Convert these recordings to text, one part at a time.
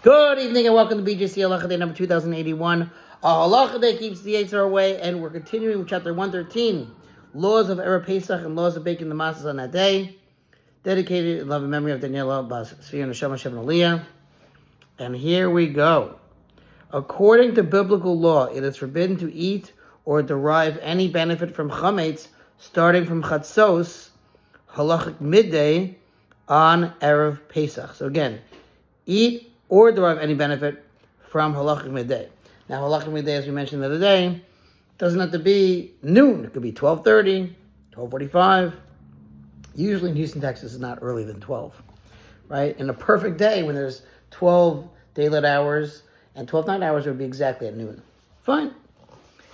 Good evening and welcome to BJC Halacha A number 2081. Halacha A keeps the Yetzer Hara away, and we're continuing with chapter 113, Laws of Erev Pesach and Laws of Baking the Matzahs on that day, dedicated in love and memory of Daniela Bas Sfir Neshama Hashem and Aliyah. And here we go. According to biblical law, it is forbidden to eat or derive any benefit from chametz starting from chatzos, halachic midday, on Erev Pesach. So again, eat or derive any benefit from halachic midday. Now, halachic midday, as we mentioned the other day, doesn't have to be noon. It could be 12:30, 12:45. Usually in Houston, Texas, it's not earlier than 12, right? In a perfect day, when there's 12 daylight hours and 12 night hours, it would be exactly at noon. Fine.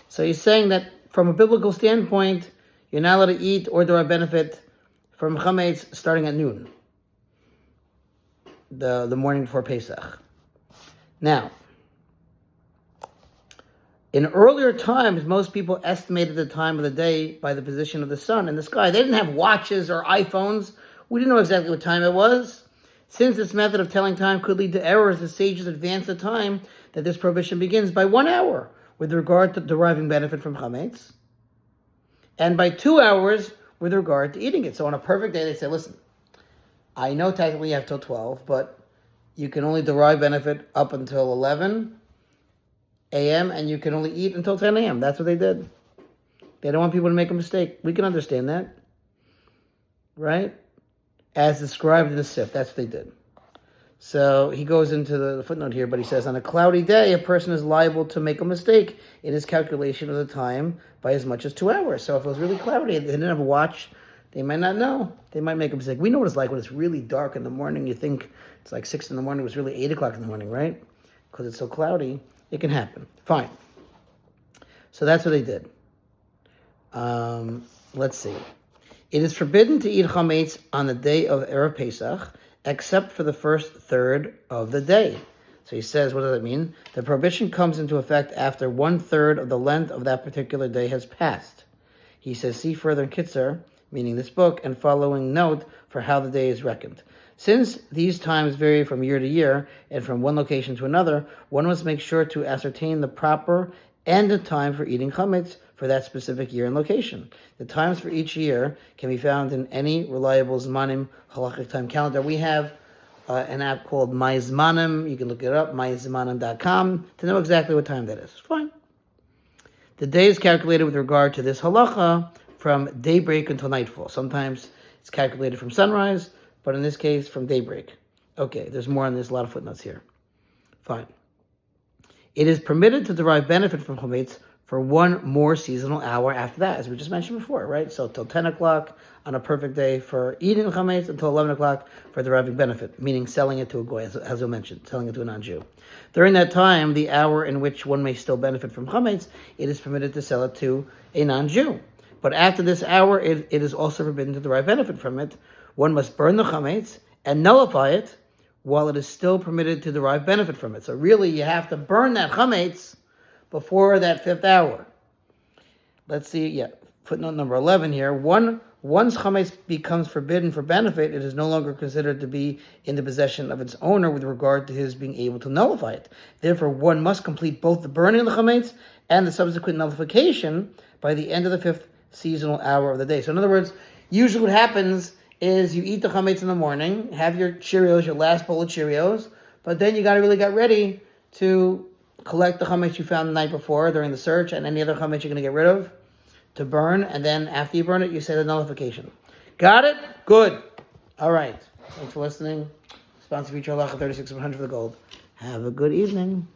So he's saying that from a biblical standpoint, you're not allowed to eat or derive benefit from chametz starting at noon, the morning before Pesach. Now, in earlier times, most people estimated the time of the day by the position of the sun in the sky. They didn't have watches or iPhones. We didn't know exactly what time it was. Since this method of telling time could lead to errors, the sages advanced the time that this prohibition begins by 1 hour with regard to deriving benefit from chametz, and by 2 hours with regard to eating it. So on a perfect day, they say, listen, I know technically you have till 12, but you can only derive benefit up until 11 a.m., and you can only eat until 10 a.m. That's what they did. They don't want people to make a mistake. We can understand that, right? As described in the Sif, that's what they did. So he goes into the footnote here, but he says, on a cloudy day, a person is liable to make a mistake in his calculation of the time by as much as 2 hours. So if it was really cloudy, they didn't have a watch, they might not know. They might make a mistake. We know what it's like when it's really dark in the morning. You think it's like 6 in the morning. It was really 8 o'clock in the morning, right? Because it's so cloudy. It can happen. Fine. So that's what they did. Let's see. It is forbidden to eat chametz on the day of Erev Pesach, except for the first third of the day. So he says, what does that mean? The prohibition comes into effect after 1/3 of the length of that particular day has passed. He says, see further in Yetzer, meaning this book, and following note for how the day is reckoned. Since these times vary from year to year and from one location to another, one must make sure to ascertain the proper and the time for eating chametz for that specific year and location. The times for each year can be found in any reliable Zmanim halachic time calendar. We have an app called MyZmanim. You can look it up, myzmanim.com, to know exactly what time that is. Fine. The day is calculated with regard to this halacha from daybreak until nightfall. Sometimes it's calculated from sunrise, but in this case, from daybreak. Okay, there's more on this, a lot of footnotes here. Fine. It is permitted to derive benefit from chametz for one more seasonal hour after that, as we just mentioned before, right? So till 10 o'clock on a perfect day for eating chametz, until 11 o'clock for deriving benefit, meaning selling it to a goy, as I mentioned, selling it to a non-Jew. During that time, the hour in which one may still benefit from chametz, it is permitted to sell it to a non-Jew. But after this hour, it is also forbidden to derive benefit from it. One must burn the chametz and nullify it while it is still permitted to derive benefit from it. So really, you have to burn that chametz before that 5th hour. Let's see, footnote number 11 here. Once chametz becomes forbidden for benefit, it is no longer considered to be in the possession of its owner with regard to his being able to nullify it. Therefore, one must complete both the burning of the chametz and the subsequent nullification by the end of the 5th seasonal hour of the day. So in other words, usually what happens is you eat the chametz in the morning, have your Cheerios, your last bowl of Cheerios, but then you got to really get ready to collect the chametz you found the night before during the search and any other chametz you're going to get rid of to burn, and then after you burn it, you say the nullification. Got it? Good. All right. Thanks for listening. Sponsor Yetzer Hara 36,100 for the gold. Have a good evening.